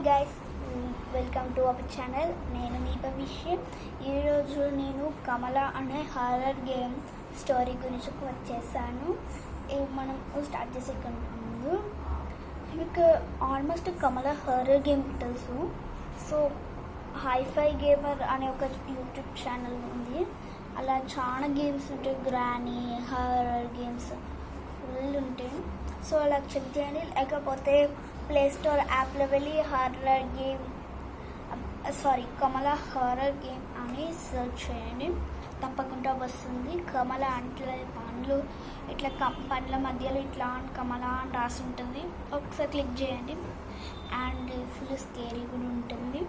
Guys, welcome to our channel. నేను మీ భవిష్యం. ఈరోజు నేను కమల అనే హారర్ గేమ్ స్టోరీ గురించి వచ్చేసాను. మనం స్టార్ట్ చేసే ముందు మీకు ఆల్మోస్ట్ కమల హారర్ గేమ్ తెలుసు. సో హైఫై గేమర్ అనే ఒక యూట్యూబ్ ఛానల్ ఉంది. అలా చాలా గేమ్స్ ఉంటాయి, గ్రానీ హారర్ గేమ్స్ ఫుల్ ఉంటాయి. సో అలా చెక్ చేయండి. లేకపోతే ప్లే స్టోర్ యాప్లో వెళ్ళి కమల హారర్ గేమ్ అని సెర్చ్ చేయండి, తప్పకుండా వస్తుంది. కమల అంటే పండ్లు, ఇట్లా పండ్ల మధ్యలో ఇట్లా కమల అని రాసి ఉంటుంది. ఒకసారి క్లిక్ చేయండి. అండ్ ఫుల్ స్కేరీ కూడా ఉంటుంది.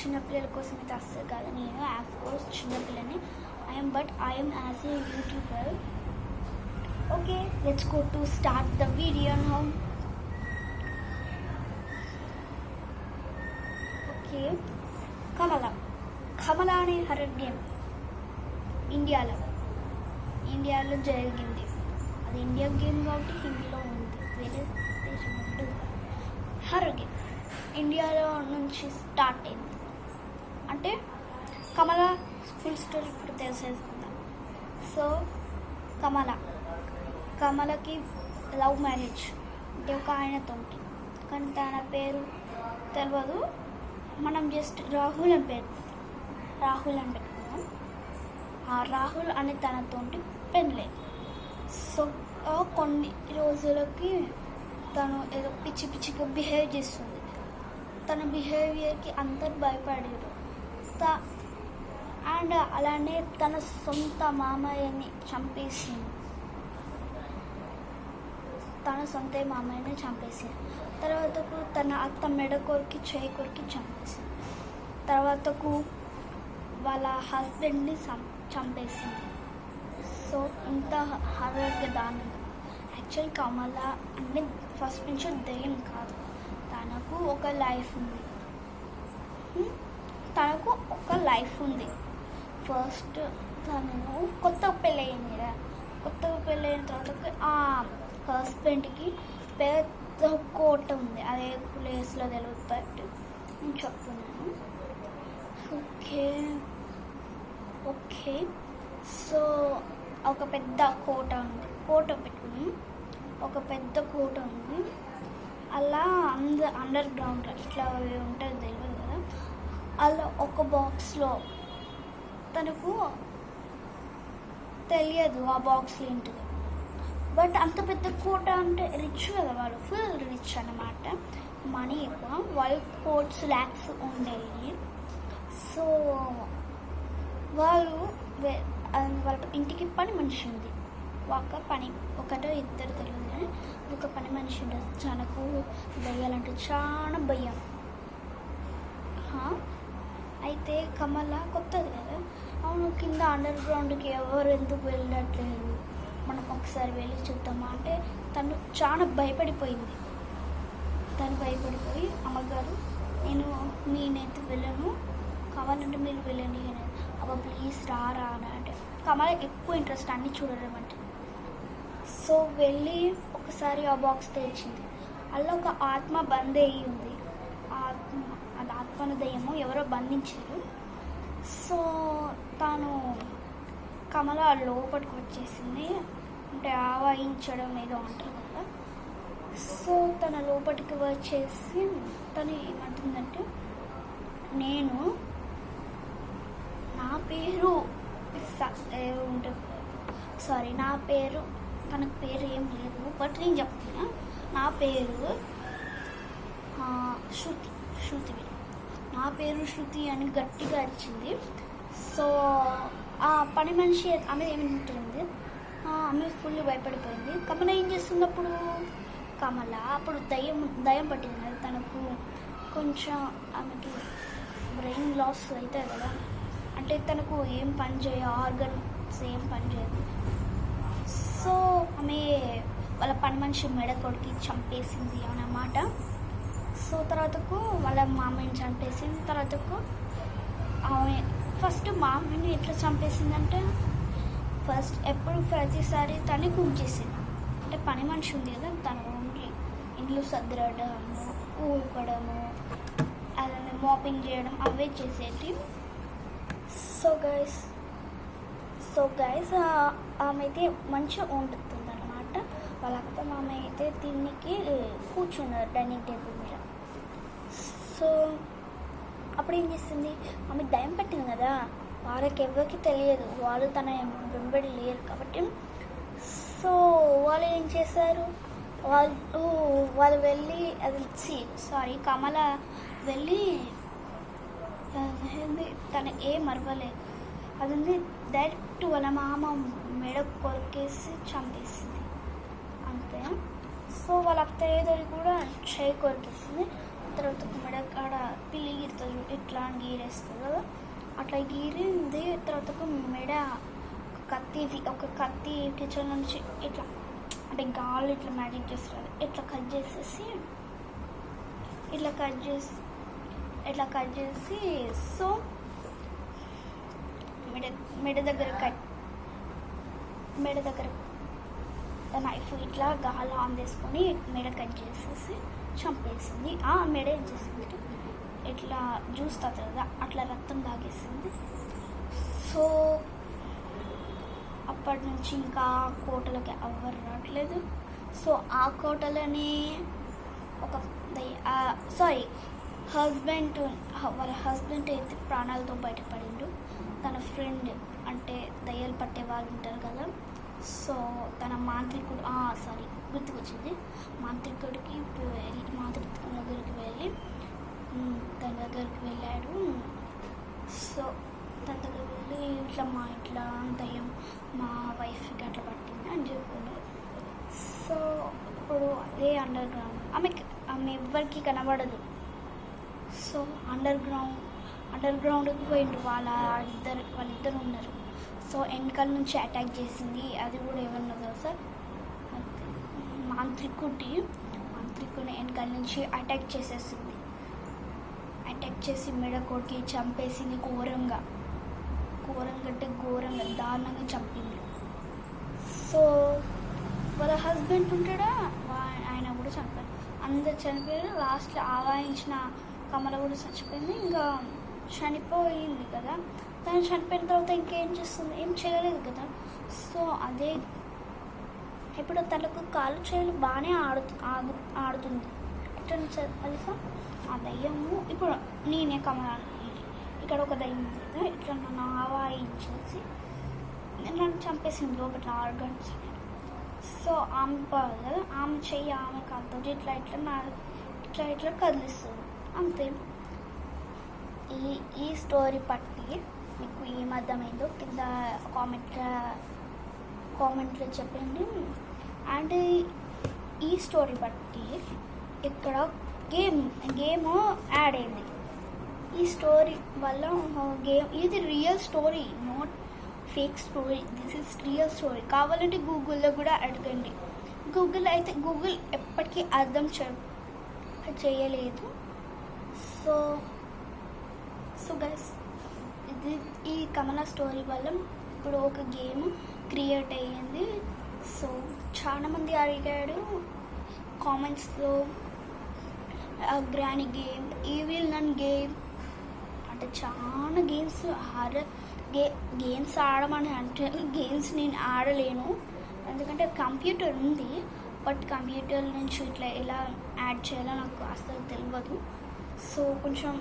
చిన్నపిల్లల కోసం అయితే అస్సలు కాదు. నేను ఆఫ్కోర్స్ చిన్నపిల్లని I am as a YouTuber. Okay, let's go to start the video now. Okay, Kamala అనే హర్రర్ గేమ్ ఇండియాలో జరిగింది. అది ఇండియా గేమ్ కాబట్టి హిందీలో ఉంది, వేరే దేశంలో ఉంటుంది. హర్రర్ గేమ్ ఇండియాలో నుంచి స్టార్ట్ అయింది. అంటే కమల ఫుల్ స్టోరీ ఇప్పుడు తెలిసేసుకుందాం. సో కమలకి లవ్ మ్యారేజ్ అంటే ఒక ఆయనతో, కానీ తన పేరు తెలియదు. మనం జస్ట్ రాహుల్ అని పెట్టుకున్నాం. ఆ రాహుల్ అనే తనతో పెళ్ళలేదు. సో కొన్ని రోజులకి తను ఏదో పిచ్చిగా బిహేవ్ చేస్తుంది. తన బిహేవియర్కి అందరు భయపడారు. అండ్ అలానే తన సొంత మామయ్యని చంపేసింది. తర్వాతకు తన అత్త మెడ కొరికి చేయి కొరికి చంపేసింది. తర్వాతకు వాళ్ళ హస్బెండ్ని చంపేసింది. సో ఇంత హర్రర్గా దారుణంగా. యాక్చువల్ కమల అంటే ఫస్ట్ నుంచి దెయ్యం కాదు, తనకు ఒక లైఫ్ ఉంది. ఫస్ట్ తను కొత్తగా పెళ్ళయిన తర్వాత హస్బెండ్కి పెద్ద కోట ఉంది. అదే ప్లేస్లో తెలుగుతాడు నేను చెప్తున్నాను. ఓకే సో ఒక పెద్ద కోట పెట్టుకుని ఒక పెద్ద కోట ఉంది. అలా అండర్ గ్రౌండ్ ఇట్లా ఉంటుంది, తెలియదు కదా. అలా ఒక బాక్స్లో తనకు తెలియదు ఆ బాక్స్లో ఏంటిది. బట్ అంత పెద్ద కోట అంటే రిచ్ కదా, వాళ్ళు ఫుల్ రిచ్ అన్నమాట. మనీ ఎక్కువ, వాళ్ళు కోట్స్ ల్యాక్స్ ఉండేవి. సో వాళ్ళ ఇంటికి పని మనిషి ఉంది. ఒకటో ఇద్దరు తెలియదు కానీ ఒక పని మనిషి ఉండదు. తనకు దయ్యాలంటే చాలా భయం. అయితే కమల కొత్తది కదా, అవును కింద అండర్ గ్రౌండ్కి ఎవరు ఎందుకు వెళ్ళట్లేదు, మనం ఒకసారి వెళ్ళి చూద్దామా అంటే తను చాలా భయపడిపోయింది. అమ్మగారు నేనైతే వెళ్ళను, కావాలంటే మీరు వెళ్ళండి అని. అబ్బా ప్లీజ్ రారా అని అంటే కమల ఎక్కువ ఇంట్రెస్ట్ అన్నీ చూడడం అంటే. సో వెళ్ళి ఒకసారి ఆ బాక్స్ తెచ్చింది. అలా ఒక ఆత్మ బంద్ అయ్యి ఉంది. అది ఆత్మను దయ్యమో ఎవరో బంధించారు. సో తాను కమల లోపలికి వచ్చేసింది. అంటే ఆవాహించడం ఏదో అంటారు కదా. సో తన లోపలికి వచ్చేసి తను ఏమంటుందంటే, తనకు పేరు ఏం లేదు, బట్ నేను చెప్తున్నా, నా పేరు శృతి అని గట్టిగా అరిచింది. సో ఆ పని మనిషి ఆమె ఏమింటుంది, ఆమె ఫుల్ భయపడిపోయింది. కమల ఏం చేస్తుంది అప్పుడు దయ్యం పట్టింది కదా తనకు. కొంచెం ఆమెకి బ్రెయిన్ లాస్ అవుతుంది కదా, అంటే తనకు ఏం పని చేయదు, ఆర్గన్స్ ఏం పని చేయదు. సో ఆమె వాళ్ళ పని మనిషి మెడ కొడికి చంపేసింది అన్నమాట. సో తర్వాతకు వాళ్ళ మామయ్యని చంపేసింది. తర్వాతకు ఆమె ఫస్ట్ మామయ్యని ఎట్లా చంపేసిందంటే, ఫస్ట్ ప్రతిసారి తనే కుక్ చేసింది. అంటే పని మనిషి ఉంది కదా, తను ఓన్లీ ఇంట్లో సర్దడము, ఊరుకోవడము, షాపింగ్ చేయడం అవే చేసేటి. సో గైస్ ఆమె అయితే మంచిగా వండుతుంది అనమాట. వాళ్ళ అత్త మామ అయితే దీనికి కూర్చున్నారు డైనింగ్ టేబుల్ మీద. సో అప్పుడు ఏం చేస్తుంది, ఆమె దయం పెట్టింది కదా, వాళ్ళకి ఎవరికి తెలియదు, వాళ్ళు తన వెంబడి లేరు కాబట్టి. సో వాళ్ళు ఏం చేశారు, వాళ్ళు వెళ్ళి కమల వెళ్ళి తన మరవలేదు, అది డైరెక్ట్ వాళ్ళ మామ మెడ కొరికేసి చంపేసింది అంతే. సో వాళ్ళ అత్తయ్య కూడా చేయి కొరికేసింది. తర్వాత మెడ కాడ పిల్లి గీరుతుంది, ఇట్లా గీరేస్తుంది కదా, అట్లా గీరింది. తర్వాత మెడ ఒక కత్తి కిచెన్ నుంచి ఇట్లా అంటే గాలు ఇట్లా మ్యాజిక్ చేస్తారు, ఇట్లా కట్ చేసేసి సో మెడ దగ్గర నైఫ్ ఇట్లా గాలు ఆన్ చేసుకొని మెడ కట్ చేసేసి చంపేసింది. ఆ మెడ ఏం చేసింది, ఇట్లా జ్యూస్ తాగుతుంది కదా, అట్లా రక్తం తాగేసింది. సో అప్పటి నుంచి ఇంకా కోటలకి ఎవ్వరు రావట్లేదు. సో ఆ కోటలని వాళ్ళ హస్బెండ్ అయితే ప్రాణాలతో బయటపడిండు. తన ఫ్రెండ్ అంటే దయ్యాలు పట్టే వాళ్ళు ఉంటారు కదా, సో తన మాంత్రికుడు గుర్తుకొచ్చింది, మాంత్రికుడి దగ్గరికి వెళ్ళి తన దగ్గరికి వెళ్ళాడు. సో తన దగ్గరికి వెళ్ళి ఇట్లా దయ్యం మా వైఫ్కి అట్లా పట్టింది అని చెప్పుకున్నారు. సో ఇప్పుడు అదే అండర్ గ్రౌండ్ ఎవ్వరికి కనబడదు. సో అండర్ గ్రౌండ్కి పోయిండు, వాళ్ళిద్దరు ఉన్నారు. సో వెనకాల నుంచి అటాక్ చేసింది. అది కూడా ఏమన్నదో సార్, మాంత్రికుడిని వెనకాల నుంచి అటాక్ చేసేసింది. అటాక్ చేసి మెడ కొట్టి చంపేసింది. ఘోరంగా దారుణంగా చంపింది. సో వాళ్ళ హస్బెండ్ ఉంటాడా, ఆయన కూడా చనిపోయారు. అందరు చనిపోయారు. లాస్ట్లో ఆవాహించిన కమల కూడా చచ్చిపోయింది. ఇంకా చనిపోయింది కదా, తను చనిపోయిన తర్వాత ఇంకేం చేస్తుంది, ఏం చేయలేదు కదా. సో అదే ఇప్పుడు తనకు కాళ్ళు చేతులు బాగానే ఆడుతుంది. ఎట్లా తెలుసా, ఆ దయ్యము ఇప్పుడు నేనే కమలాన్ని, ఇక్కడ ఒక దయ్యం ఉంది కదా, ఇట్లా నన్ను ఆవాహించేసి నన్ను చంపేసింది లోపల ఆర్గన్స్. సో ఆమె కదా, ఆమె చెయ్యి ఆమె కాలుతో ఇట్లా కదిలిస్తుంది అంతే. ఈ స్టోరీ పట్టి మీకు ఏమర్థమైందో కింద కామెంట్లో చెప్పండి. అండ్ ఈ స్టోరీ బట్టి ఇక్కడ గేమ్ యాడ్ అయింది. ఈ స్టోరీ వల్ల ఇది real story, not fake story. This is real story. కావాలంటే గూగుల్లో కూడా అడగండి. గూగుల్ ఎప్పటికీ అర్థం చేయలేదు. సో గైస్, ఈ కమల స్టోరీ వల్ల ఇప్పుడు ఒక గేమ్ క్రియేట్ అయ్యింది. సో చాలామంది అడిగాడు కామెంట్స్లో, గ్రానీ గేమ్, ఈవిల్ నన్ గేమ్ అంటే చాలా గేమ్స్ ఆడమని అంటే గేమ్స్ నేను ఆడలేను, ఎందుకంటే కంప్యూటర్ ఉంది. బట్ కంప్యూటర్ నుంచి ఇట్లా ఎలా యాడ్ చేయాలో నాకు అసలు తెలియదు. సో కొంచెం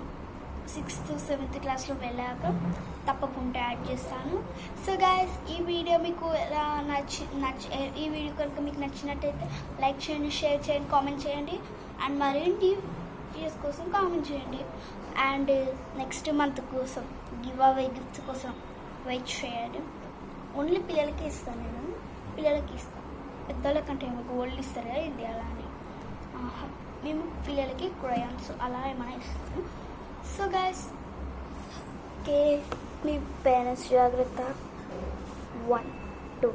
6th 7th క్లాస్లో వెళ్ళాక తప్పకుండా యాడ్ చేస్తాను. సో గైస్, ఈ వీడియో మీకు ఎలా ఈ వీడియో కనుక మీకు నచ్చినట్టయితే లైక్ చేయండి, షేర్ చేయండి, కామెంట్ చేయండి. అండ్ మరిన్ని వీడియోస్ కోసం కామెంట్ చేయండి. అండ్ నెక్స్ట్ మంత్ కోసం గిఫ్ట్స్ కోసం వెయిట్ చేయండి. ఓన్లీ పిల్లలకి ఇస్తాను నేను, పెద్దలకంటే ఏమో గోల్డ్ ఇస్తారు కదా, ఇది అలా అని మేము పిల్లలకి క్రయాన్స్ అలా ఏమైనా ఇస్తాము. సో గైస్, ఓకే, మీ పేరెంట్స్ జాగ్రత్త. 1 2